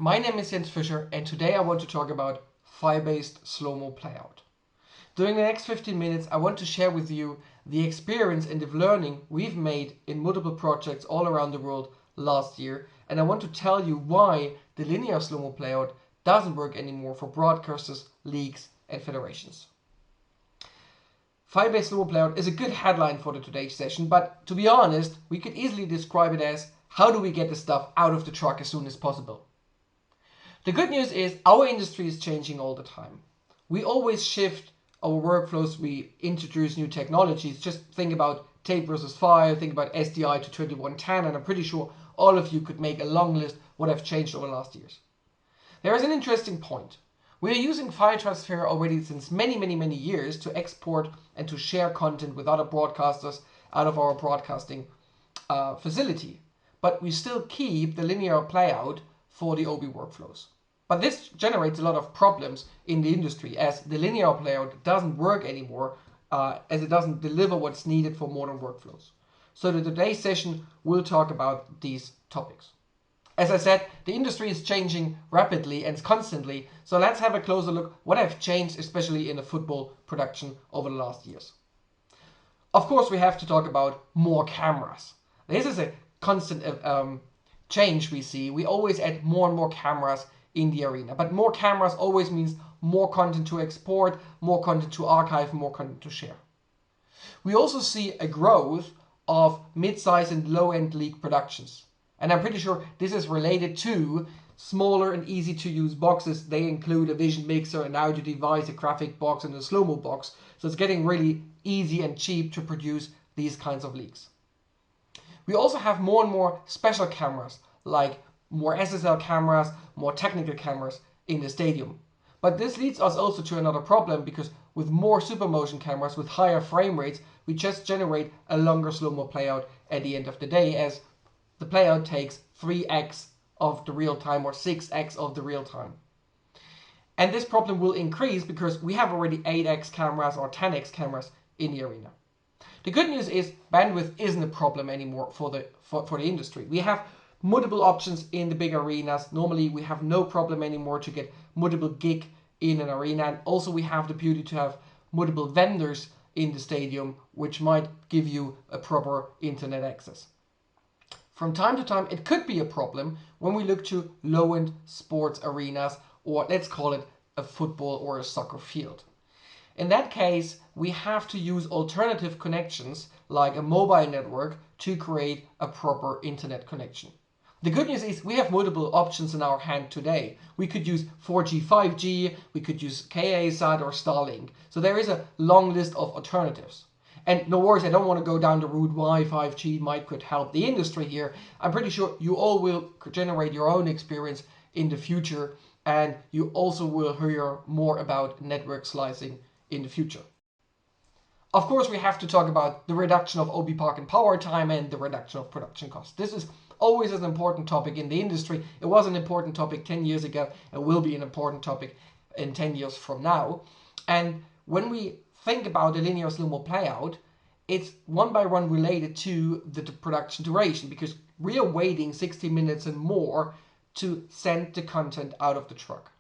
My name is Jens Fischer, and today I want to talk about file-based slomo playout. During the next 15 minutes, I want to share with you the experience and the learning we've made in multiple projects all around the world last year, and I want to tell you why the linear slomo playout doesn't work anymore for broadcasters, leagues, and federations. File-based slomo playout is a good headline for today's session, but to be honest, we could easily describe it as how do we get the stuff out of the truck as soon as possible. The good news is our industry is changing all the time. We always shift our workflows, we introduce new technologies. Just think about tape versus file, think about SDI to 2110, and I'm pretty sure all of you could make a long list what have changed over the last years. There is an interesting point. We are using file transfer already since many years to export and to share content with other broadcasters out of our broadcasting facility. But we still keep the linear playout for the OB workflows. But this generates a lot of problems in the industry as the linear playout doesn't work anymore as it doesn't deliver what's needed for modern workflows. So in today's session, we'll talk about these topics. As I said, the industry is changing rapidly and constantly, so let's have a closer look what have changed, especially in the football production over the last years. Of course, we have to talk about more cameras. This is a constant change we see. We always add more and more cameras in the arena, but more cameras always means more content to export, more content to archive, more content to share. We also see a growth of mid-size and low-end league productions, and I'm pretty sure this is related to smaller and easy to use boxes. They include a vision mixer, an audio device, a graphic box, and a slow-mo box, so it's getting really easy and cheap to produce these kinds of leagues. We also have more and more special cameras, like more SSL cameras, more technical cameras in the stadium. But this leads us also to another problem, because with more super motion cameras with higher frame rates, we just generate a longer slow-mo playout at the end of the day, as the playout takes 3x of the real time or 6x of the real time. And this problem will increase because we have already 8x cameras or 10x cameras in the arena. The good news is bandwidth isn't a problem anymore for the industry. We have multiple options in the big arenas. Normally we have no problem anymore to get multiple gig in an arena, and also we have the beauty to have multiple vendors in the stadium which might give you a proper internet access. From time to time it could be a problem when we look to low-end sports arenas, or let's call it a football or a soccer field. In that case, we have to use alternative connections like a mobile network to create a proper internet connection. The good news is we have multiple options in our hand today. We could use 4G, 5G, we could use KA-SAT or Starlink. So there is a long list of alternatives. And no worries, I don't want to go down the route why 5G could help the industry here. I'm pretty sure you all will generate your own experience in the future, and you also will hear more about network slicing in the future. Of course, we have to talk about the reduction of OB park and power time and the reduction of production costs. This is always an important topic in the industry. It was an important topic 10 years ago and will be an important topic in 10 years from now. And when we think about the linear slow-mo playout, it's one by one related to the production duration, because we are waiting 60 minutes and more to send the content out of the truck.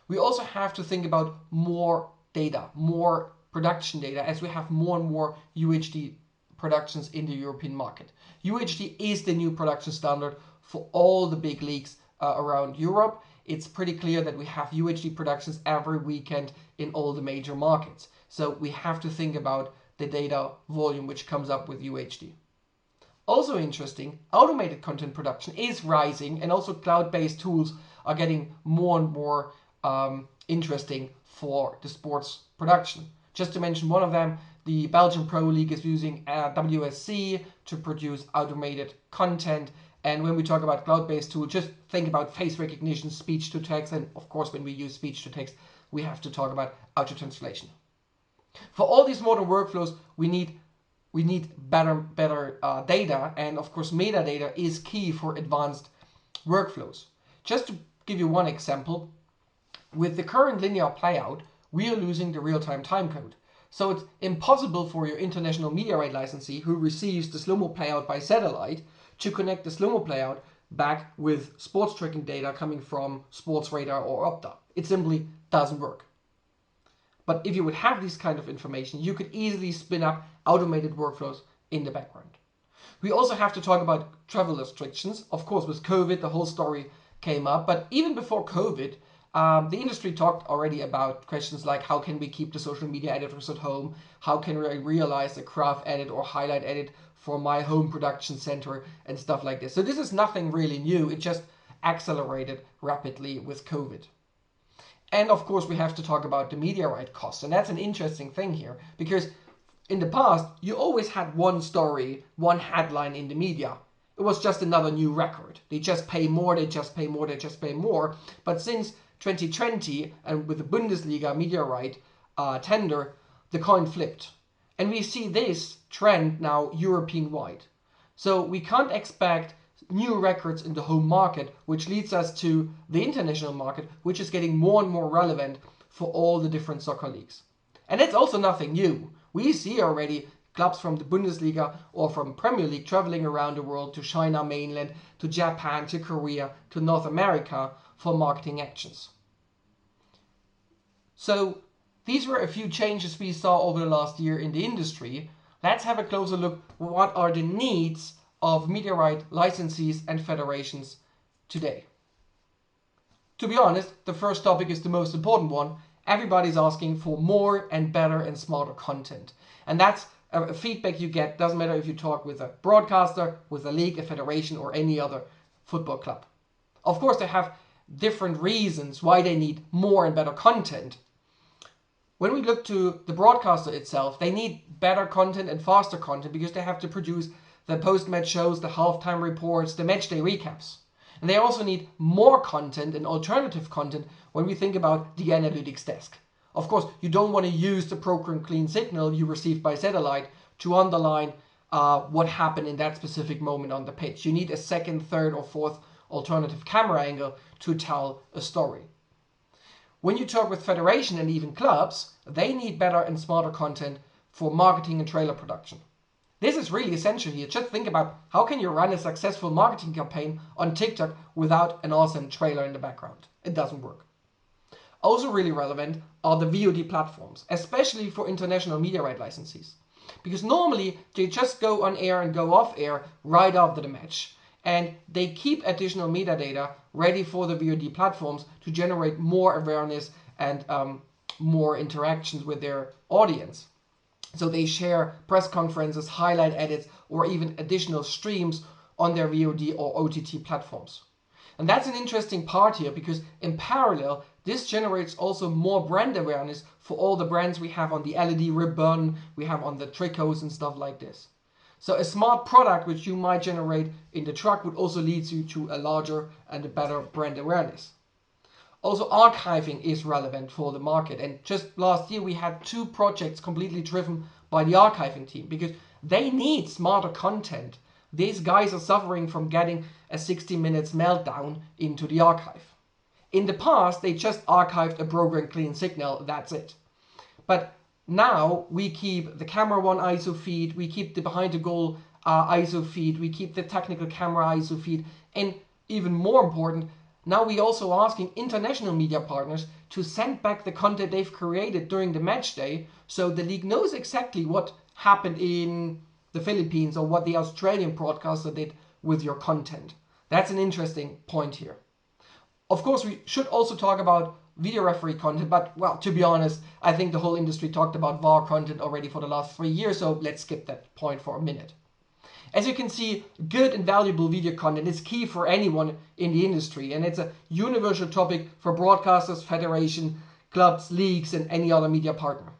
We also have to think about more data, more production data, as we have more and more UHD productions in the European market. UHD is the new production standard for all the big leagues around Europe. It's pretty clear that we have UHD productions every weekend in all the major markets. So we have to think about the data volume which comes up with UHD. Also interesting, automated content production is rising, and also cloud-based tools are getting more and more interesting for the sports production. Just to mention one of them, the Belgian Pro League is using WSC to produce automated content. And when we talk about cloud-based tools, just think about face recognition, speech to text, and of course when we use speech to text, we have to talk about auto translation. For all these modern workflows, we need better data, and of course metadata is key for advanced workflows. Just to give you one example, with the current linear playout, we are losing the real-time timecode. So it's impossible for your international media right licensee who receives the slow-mo playout by satellite to connect the slow-mo playout back with sports tracking data coming from Sports Radar or Opta. It simply doesn't work. But if you would have this kind of information, you could easily spin up automated workflows in the background. We also have to talk about travel restrictions. Of course, with COVID, the whole story came up. But even before COVID, the industry talked already about questions like how can we keep the social media editors at home? How can we realize a craft edit or highlight edit for my home production center and stuff like this. So this is nothing really new. It just accelerated rapidly with COVID. And of course, we have to talk about the media right costs. And that's an interesting thing here because in the past, you always had one story, one headline in the media. It was just another new record. They just pay more, they just pay more, they just pay more. But since 2020, and with the Bundesliga media right tender, the coin flipped. And we see this trend now European-wide. So we can't expect new records in the home market, which leads us to the international market, which is getting more and more relevant for all the different soccer leagues. And it's also nothing new. We see already clubs from the Bundesliga or from Premier League traveling around the world to China mainland, to Japan, to Korea, to North America for marketing actions. So these were a few changes we saw over the last year in the industry. Let's have a closer look at what are the needs of media right licensees and federations today. To be honest, the first topic is the most important one. Everybody's asking for more and better and smarter content. And that's a feedback you get, doesn't matter if you talk with a broadcaster, with a league, a federation, or any other football club. Of course, they have different reasons why they need more and better content. When we look to the broadcaster itself, they need better content and faster content because they have to produce the post-match shows, the halftime reports, the matchday recaps. And they also need more content and alternative content when we think about the analytics desk. Of course, you don't want to use the program clean signal you received by satellite to underline what happened in that specific moment on the pitch. You need a second, third, or fourth alternative camera angle to tell a story. When you talk with federation and even clubs, they need better and smarter content for marketing and trailer production. This is really essential here. Just think about how can you run a successful marketing campaign on TikTok without an awesome trailer in the background? It doesn't work. Also really relevant are the VOD platforms, especially for international media right licensees. Because normally they just go on air and go off air right after the match. And they keep additional metadata ready for the VOD platforms to generate more awareness and more interactions with their audience. So they share press conferences, highlight edits, or even additional streams on their VOD or OTT platforms. And that's an interesting part here because in parallel, this generates also more brand awareness for all the brands we have on the LED ribbon, we have on the tricots and stuff like this. So a smart product which you might generate in the truck would also lead you to a larger and a better brand awareness. Also, archiving is relevant for the market. And just last year, we had 2 projects completely driven by the archiving team because they need smarter content. These guys are suffering from getting a 60 minutes meltdown into the archive. In the past, they just archived a program clean signal, that's it. But now we keep the camera one ISO feed, we keep the behind the goal ISO feed, we keep the technical camera ISO feed, and even more important, now we're also asking international media partners to send back the content they've created during the match day so the league knows exactly what happened in the Philippines or what the Australian broadcaster did with your content. That's an interesting point here. Of course, we should also talk about video referee content, but well, to be honest, I think the whole industry talked about VAR content already for the last 3 years, so let's skip that point for a minute. As you can see, good and valuable video content is key for anyone in the industry, and it's a universal topic for broadcasters, federation, clubs, leagues, and any other media partner.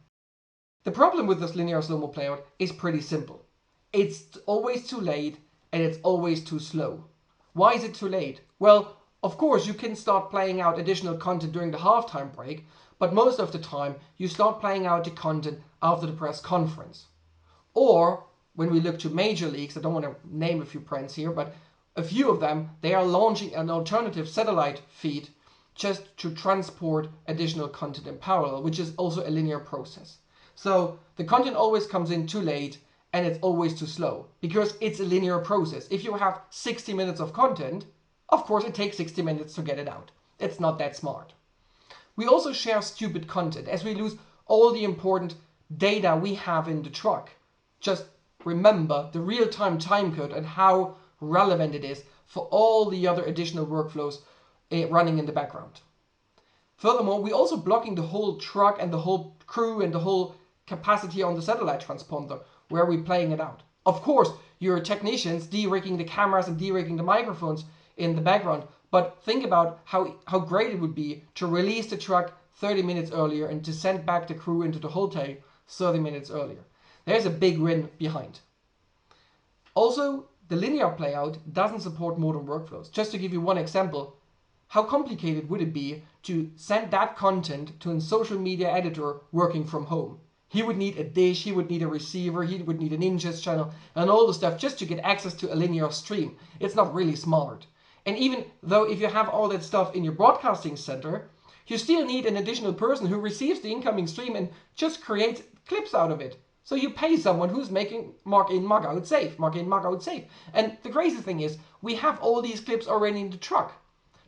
The problem with this linear slow-mo playout is pretty simple. It's always too late, and it's always too slow. Why is it too late? Well, of course, you can start playing out additional content during the halftime break, but most of the time, you start playing out the content after the press conference. Or, when we look to major leagues, I don't want to name a few brands here, but a few of them, they are launching an alternative satellite feed just to transport additional content in parallel, which is also a linear process. So the content always comes in too late and it's always too slow because it's a linear process. If you have 60 minutes of content, Of course, it takes 60 minutes to get it out. It's not that smart. We also share stupid content as we lose all the important data we have in the truck. Just remember the real-time timecode and how relevant it is for all the other additional workflows running in the background. Furthermore, we're also blocking the whole truck and the whole crew and the whole capacity on the satellite transponder where we're playing it out. Of course, your technicians de-rigging the cameras and de-rigging the microphones in the background, but think about how great it would be to release the truck 30 minutes earlier and to send back the crew into the hotel 30 minutes earlier. There's a big win behind. Also, the linear playout doesn't support modern workflows. Just to give you one example, how complicated would it be to send that content to a social media editor working from home? He would need a dish, he would need a receiver, he would need an ingest channel and all the stuff just to get access to a linear stream. It's not really smart. And even though if you have all that stuff in your broadcasting center, you still need an additional person who receives the incoming stream and just creates clips out of it. So you pay someone who's making mark in, mark out, save, mark in, mark out, save. And the crazy thing is, we have all these clips already in the truck.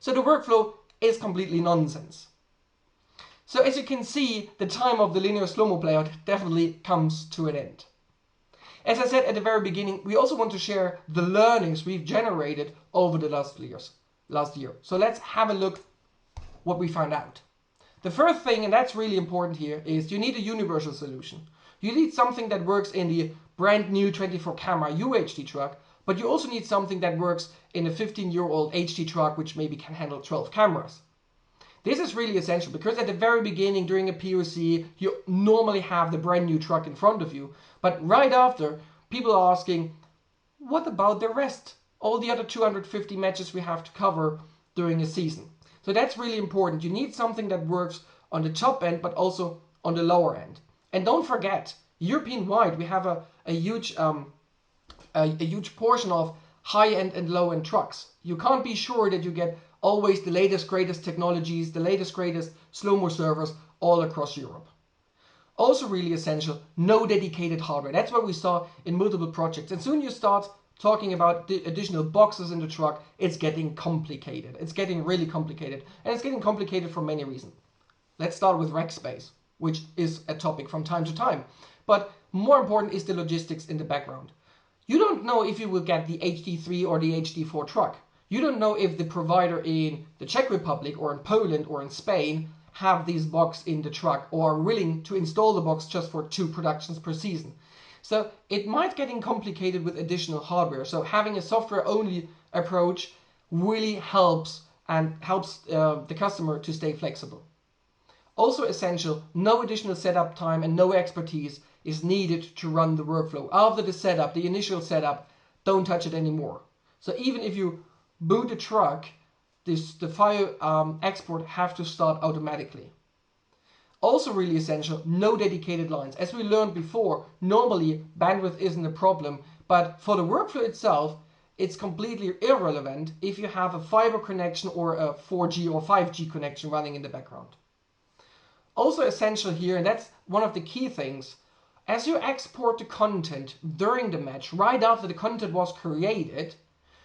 So the workflow is completely nonsense. So as you can see, the time of the linear slomo playout definitely comes to an end. As I said at the very beginning, we also want to share the learnings we've generated over the last year. So let's have a look what we found out. The first thing, and that's really important here, is you need a universal solution. You need something that works in the brand new 24 camera UHD truck, but you also need something that works in a 15-year-old HD truck, which maybe can handle 12 cameras. This is really essential because at the very beginning during a POC, you normally have the brand new truck in front of you. But right after, people are asking, what about the rest? All the other 250 matches we have to cover during a season. So that's really important. You need something that works on the top end, but also on the lower end. And don't forget, European-wide, we have a huge portion of high-end and low-end trucks. You can't be sure that you get always the latest, greatest technologies, the latest, greatest slomo servers all across Europe. Also really essential, no dedicated hardware. That's what we saw in multiple projects. And soon you start talking about the additional boxes in the truck, it's getting complicated. It's getting really complicated. And it's getting complicated for many reasons. Let's start with rack space, which is a topic from time to time. But more important is the logistics in the background. You don't know if you will get the HD3 or the HD4 truck. You don't know if the provider in the Czech Republic or in Poland or in Spain have these boxes in the truck or are willing to install the box just for 2 productions per season. So it might get complicated with additional hardware. So having a software-only approach really helps the customer to stay flexible. Also essential, no additional setup time and no expertise is needed to run the workflow. After the setup, the initial setup, don't touch it anymore. So even if you boot the truck, the file export have to start automatically. Also really essential, no dedicated lines. As we learned before, normally bandwidth isn't a problem, but for the workflow itself, it's completely irrelevant if you have a fiber connection or a 4G or 5G connection running in the background. Also essential here, and that's one of the key things, as you export the content during the match, right after the content was created,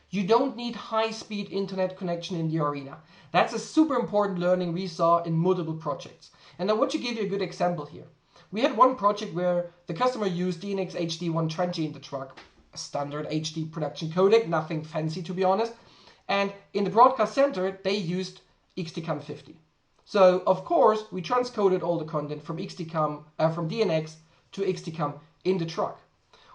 you don't need high-speed internet connection in the arena. That's a super important learning we saw in multiple projects. And I want to give you a good example here. We had one project where the customer used DNX HD 120 in the truck, a standard HD production codec, nothing fancy to be honest. And in the broadcast center, they used XTCAM 50. So of course, we transcoded all the content from from DNX to XTCAM in the truck.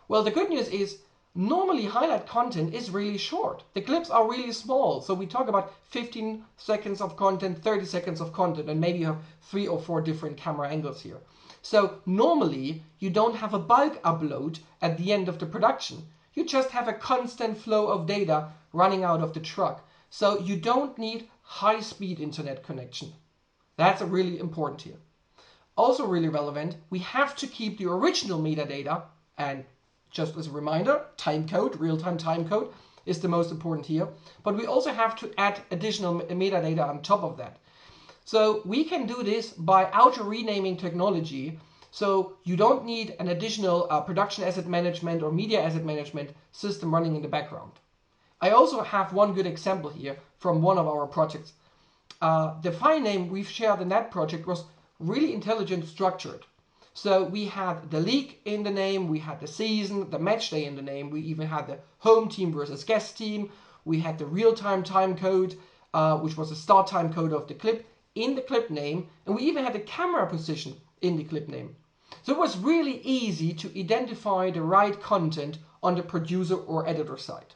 Well, the good news is normally highlight content is really short. The clips are really small. So we talk about 15 seconds of content, 30 seconds of content, and maybe you have 3 or 4 different camera angles here. So normally you don't have a bulk upload at the end of the production. You just have a constant flow of data running out of the truck. So you don't need high-speed internet connection. That's really important here. Also really relevant, we have to keep the original metadata, and just as a reminder, timecode, real-time timecode is the most important here. But we also have to add additional metadata on top of that. So we can do this by auto-renaming technology. So you don't need an additional production asset management or media asset management system running in the background. I also have one good example here from one of our projects. The file name we've shared in that project was really intelligent structured. So we had the league in the name, we had the season, the match day in the name, we even had the home team versus guest team, we had the real-time time code, which was the start time code of the clip in the clip name, and we even had the camera position in the clip name. So it was really easy to identify the right content on the producer or editor side.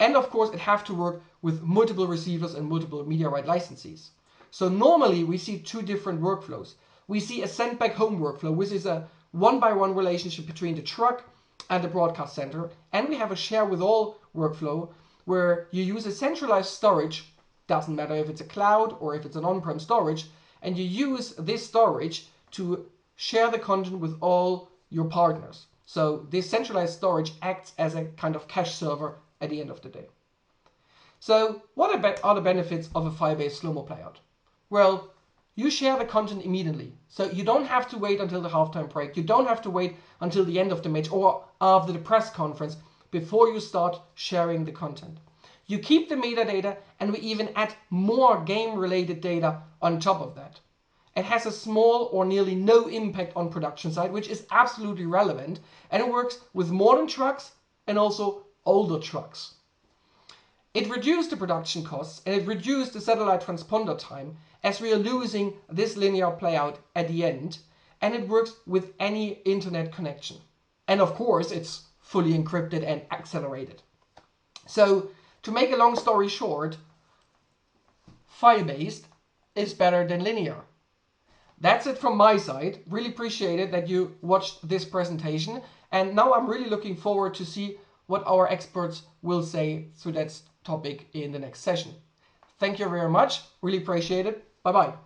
And of course, it have to work with multiple receivers and multiple media right licensees. So normally we see two different workflows. We see a send back home workflow, which is a one-by-one relationship between the truck and the broadcast center. And we have a share with all workflow where you use a centralized storage, doesn't matter if it's a cloud or if it's an on-prem storage, and you use this storage to share the content with all your partners. So this centralized storage acts as a kind of cache server at the end of the day. So what are the benefits of a file-based slomo playout? Well, you share the content immediately. So you don't have to wait until the halftime break. You don't have to wait until the end of the match or after the press conference before you start sharing the content. You keep the metadata, and we even add more game-related data on top of that. It has a small or nearly no impact on production side, which is absolutely relevant, and it works with modern trucks and also older trucks. It reduced the production costs and it reduced the satellite transponder time, as we are losing this linear playout at the end, and it works with any internet connection. And of course, it's fully encrypted and accelerated. So to make a long story short, file-based is better than linear. That's it from my side. Really appreciate it that you watched this presentation. And now I'm really looking forward to see what our experts will say through that topic in the next session. Thank you very much. Really appreciate it. Bye-bye.